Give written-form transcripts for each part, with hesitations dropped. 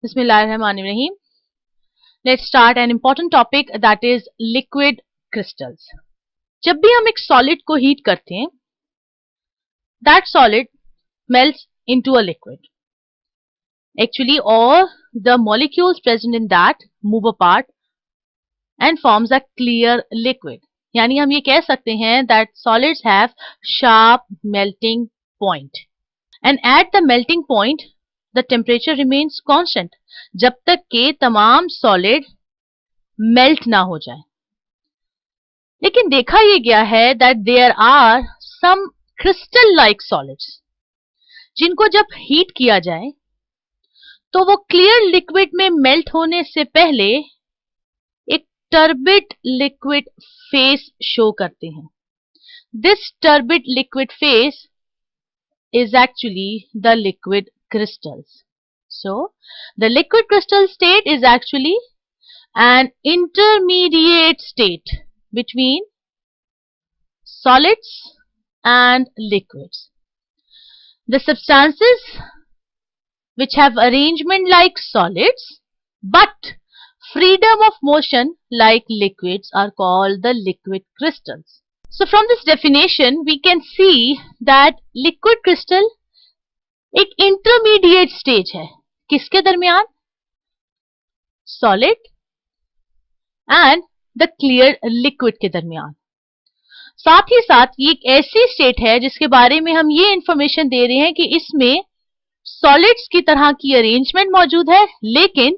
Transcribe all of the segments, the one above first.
Bismillahirrahmanirrahim. Let's start an important topic, that is liquid crystals. जब भी हम एक solid को heat करते हैं, that solid melts into a liquid. Actually, all the molecules present in that move apart and forms a clear liquid. यानी हम ये कह सकते हैं that solids have sharp melting point. And at the melting point, the temperature remains constant जब तक के तमाम solid melt ना हो जाए. लेकिन देखा ये गया है that there are some crystal like solids जिनको जब हीट किया जाए तो वो क्लियर लिक्विड में मेल्ट होने से पहले एक टर्बिड लिक्विड फेस शो करते हैं. This turbid liquid phase is actually the liquid crystals. So, the liquid crystal state is actually an intermediate state between solids and liquids. The substances which have arrangement like solids but freedom of motion like liquids are called the liquid crystals. So from this definition we can see that liquid crystal एक intermediate stage है. किसके दरमियान? Solid and the clear liquid के दरमियान. साथ ही साथ ये एक ऐसी स्टेट है जिसके बारे में हम ये इंफॉर्मेशन दे रहे हैं कि इसमें सॉलिड्स की तरह की अरेंजमेंट मौजूद है लेकिन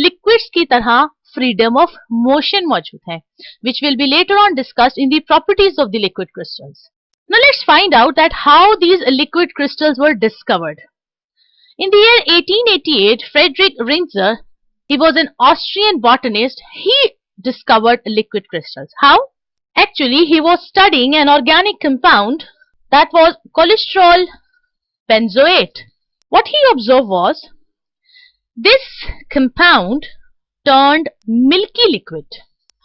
लिक्विड्स की तरह freedom of motion मौजूद है, which will be later on discussed in the properties of the liquid crystals. Now let's find out that how these liquid crystals were discovered. In the year 1888, Friedrich Rinzer, he was an Austrian botanist, he discovered liquid crystals. How? Actually, he was studying an organic compound that was cholesterol benzoate. What he observed was, this compound turned milky liquid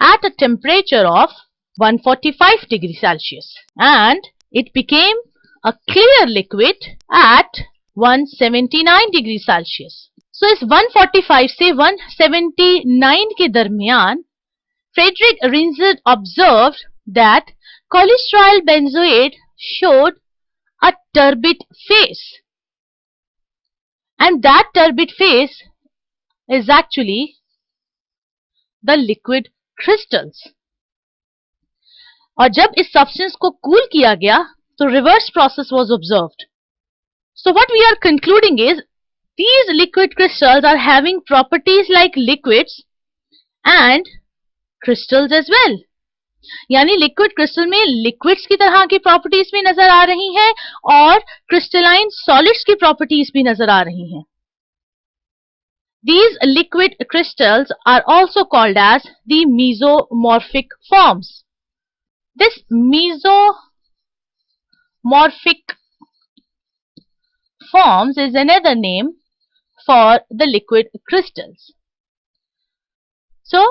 at a temperature of 145 degrees Celsius and it became a clear liquid at 179 degrees Celsius. So इस 145 से 179 के दरमियान Friedrich Rinzer observed that cholesterol benzoate showed a turbid phase and that turbid phase is actually the liquid crystals. और जब इस substance को cool किया गया तो reverse process was observed. So what we are concluding is these liquid crystals are having properties like liquids and crystals as well. यानी liquid crystal में liquids की तरह की properties भी नजर आ रही हैं और crystalline solids की properties भी नजर आ रही हैं. These liquid crystals are also called as the mesomorphic forms. This mesomorphic forms is another name for the liquid crystals. So,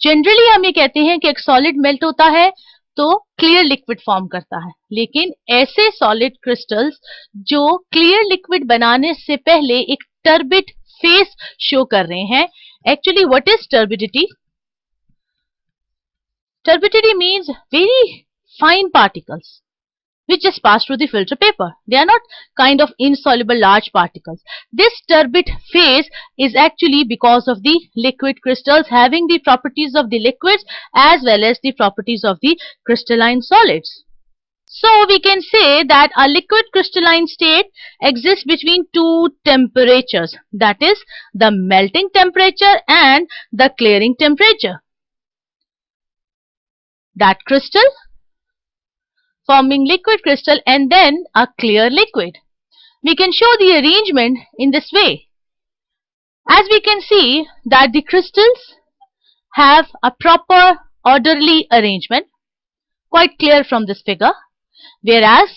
generally हम ये कहते हैं कि एक solid melt होता है तो clear liquid form करता है, लेकिन ऐसे solid crystals जो clear liquid बनाने से पहले एक turbid फेस शो कर रहे हैं. Actually, what is turbidity? Turbidity means very fine particles which just pass through the filter paper. They are not kind of insoluble large particles. This turbid phase is actually because of the liquid crystals having the properties of the liquids as well as the properties of the crystalline solids. So we can say that a liquid crystalline state exists between two temperatures, that is the melting temperature and the clearing temperature. That crystal forming liquid crystal and then a clear liquid. We can show the arrangement in this way. As we can see that the crystals have a proper orderly arrangement, quite clear from this figure. Whereas,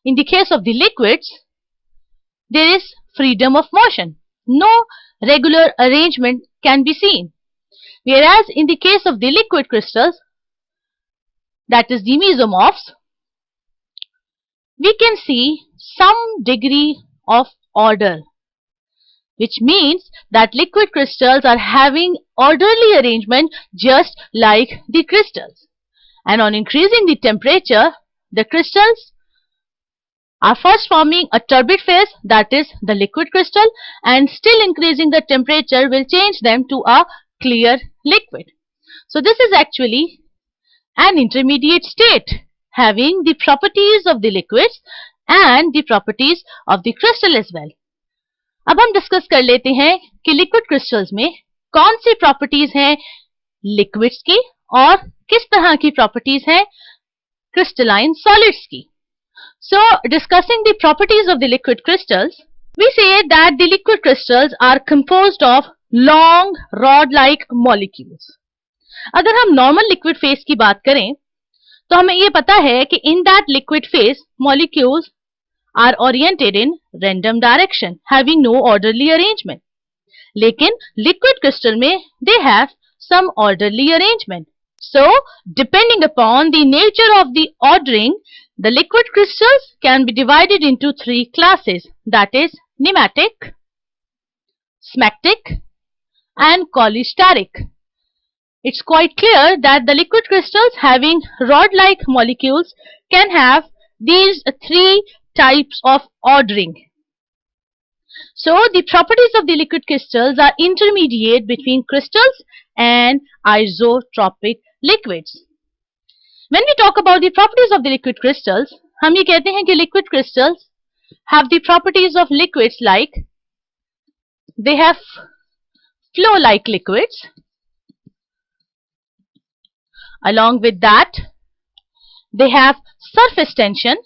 in the case of the liquids, there is freedom of motion. No regular arrangement can be seen. Whereas, in the case of the liquid crystals, that is the mesomorphs, we can see some degree of order. which means that liquid crystals are having orderly arrangement just like the crystals. And on increasing the temperature, the crystals are first forming a turbid phase, that is the liquid crystal, and still increasing the temperature will change them to a clear liquid. So this is actually an intermediate state having the properties of the liquids and the properties of the crystal as well. अब हम discuss कर लेते हैं कि liquid crystals में कौन सी properties हैं liquids की और किस तरह की प्रॉपर्टीज हैं क्रिस्टलाइन सॉलिड्स की. So, discussing the properties of the liquid crystals, we say that the liquid crystals are composed of long rod-like molecules. अगर हम normal liquid phase की बात करें, तो हमें ये पता है कि in that liquid phase, molecules are oriented in random direction, having no orderly arrangement. लेकिन liquid crystal में they have some orderly arrangement. So, depending upon the nature of the ordering, the liquid crystals can be divided into three classes, that is nematic, smectic and cholesteric. It's quite clear that the liquid crystals having rod-like molecules can have these three types of ordering. So, the properties of the liquid crystals are intermediate between crystals and isotropic liquids. When we talk about the properties of the liquid crystals, हम ये कहते हैं कि liquid crystals have the properties of liquids like they have flow-like liquids. Along with that, they have surface tension.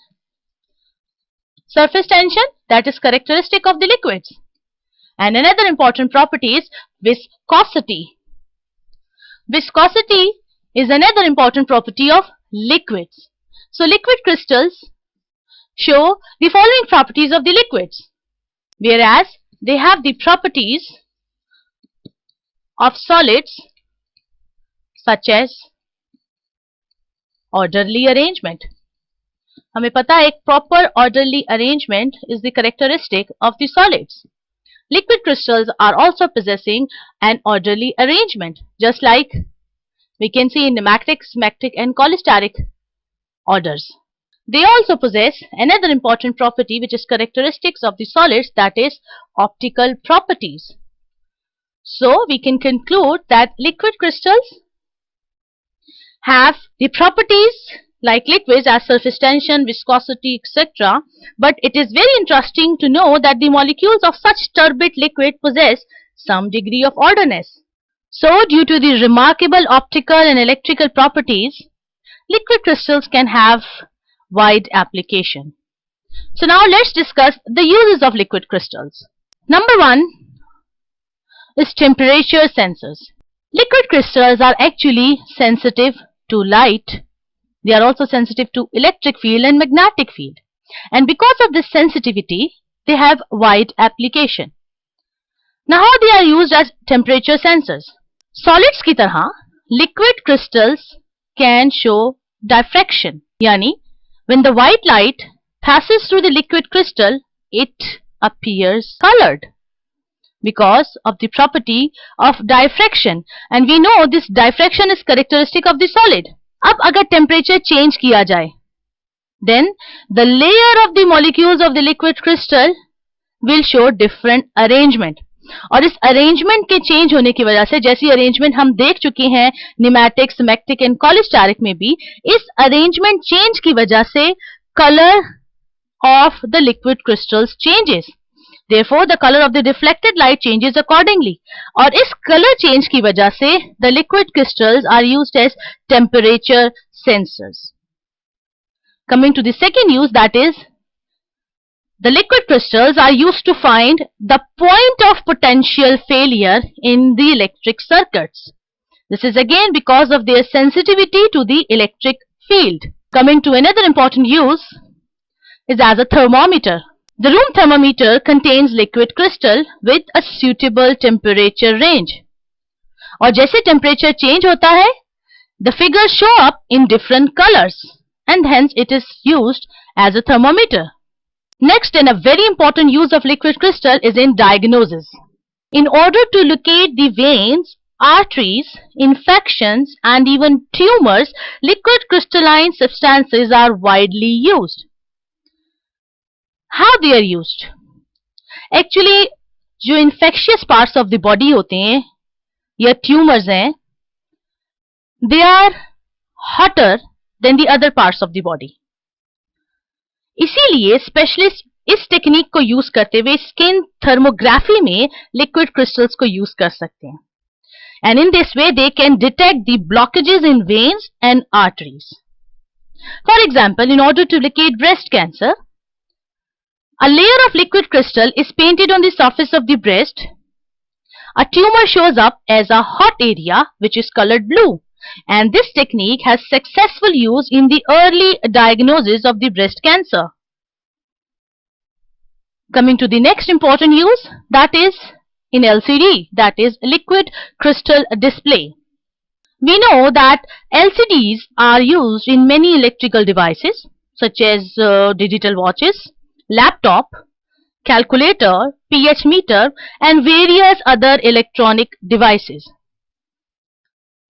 Surface tension that is characteristic of the liquids. And another important property is viscosity. Viscosity is another important property of liquids. So liquid crystals show the following properties of the liquids, whereas they have the properties of solids such as orderly arrangement. हमें पता है एक proper orderly arrangement is the characteristic of the solids. Liquid crystals are also possessing an orderly arrangement, just like we can see in nematic, smectic and cholesteric orders. They also possess another important property which is characteristics of the solids, that is optical properties. So we can conclude that liquid crystals have the properties like liquids as surface tension, viscosity, etc. But it is very interesting to know that the molecules of such turbid liquid possess some degree of orderness. So, due to the remarkable optical and electrical properties, liquid crystals can have wide application. So now let's discuss the uses of liquid crystals. Number one is temperature sensors. Liquid crystals are actually sensitive to light. They are also sensitive to electric field and magnetic field. And because of this sensitivity, they have wide application. Now how they are used as temperature sensors? Solids की तरह liquid crystals can show diffraction. Yani, when the white light passes through the liquid crystal, it appears colored because of the property of diffraction. And we know this diffraction is characteristic of the solid. अब अगर temperature change किया जाए, then the layer of the molecules of the liquid crystal will show different arrangement. और इस arrangement के change होने की वजह से, जैसी arrangement हम देख चुके हैं nematic, smectic and cholesteric में भी, इस arrangement change की वजह से color of the liquid crystals changes. Therefore, the color of the reflected light changes accordingly. और इस color change की वजह से the liquid crystals are used as temperature sensors. Coming to the second use, that is, the liquid crystals are used to find the point of potential failure in the electric circuits. This is again because of their sensitivity to the electric field. Coming to another important use is as a thermometer. The room thermometer contains liquid crystal with a suitable temperature range. और जैसे temperature change होता है, the figures show up in different colors and hence it is used as a thermometer. Next, and a very important use of liquid crystal is in diagnosis. In order to locate the veins, arteries, infections, and even tumors, liquid crystalline substances are widely used. How they are used? Actually, जो infectious parts of the body होते हैं या tumors हैं, they are hotter than the other parts of the body. इसीलिए specialist इस technique को use करते हुए स्किन थर्मोग्राफी में लिक्विड क्रिस्टल्स को यूज कर सकते हैं. And in this way, they can detect the blockages in veins and arteries. For example, in order to locate breast cancer, a layer of liquid crystal is painted on the surface of the breast. A tumor shows up as a hot area which is colored blue. And this technique has successful use in the early diagnosis of the breast cancer. Coming to the next important use, that is in LCD, that is liquid crystal display. We know that LCDs are used in many electrical devices such as digital watches, laptop, calculator, pH meter, and various other electronic devices.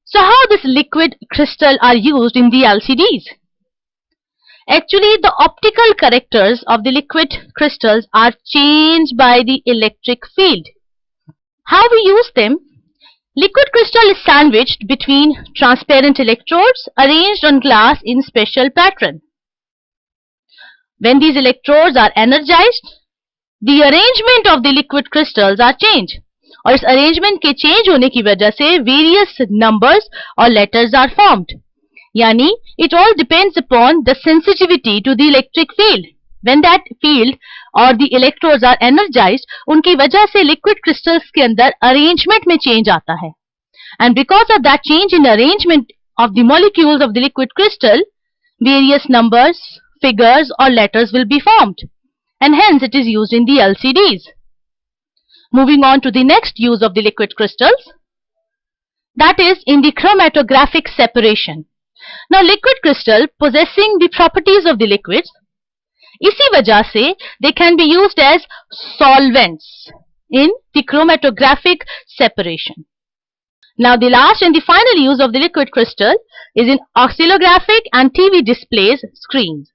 So how this liquid crystal are used in the LCDs? Actually, the optical characters of the liquid crystals are changed by the electric field. How we use them? Liquid crystal is sandwiched between transparent electrodes arranged on glass in special pattern. When these electrodes are energized, the arrangement of the liquid crystals are changed. और इस arrangement के change होने की वजह से various numbers और letters are formed. यानी it all depends upon the sensitivity to the electric field. When that field और द इलेक्ट्रोड्स आर एनर्जाइज्ड, उनकी वजह से लिक्विड क्रिस्टल्स के अंदर अरेंजमेंट में चेंज आता है. And because of that change in arrangement of the molecules of the liquid crystal, various numbers, figures और letters will be formed, and hence it is used in the LCDs. Moving on to the next use of the liquid crystals, that is in the chromatographic separation. Now, liquid crystal possessing the properties of the liquids, इसी वजह से they can be used as solvents in the chromatographic separation. Now, the last and the final use of the liquid crystal is in oscillographic and TV displays screens.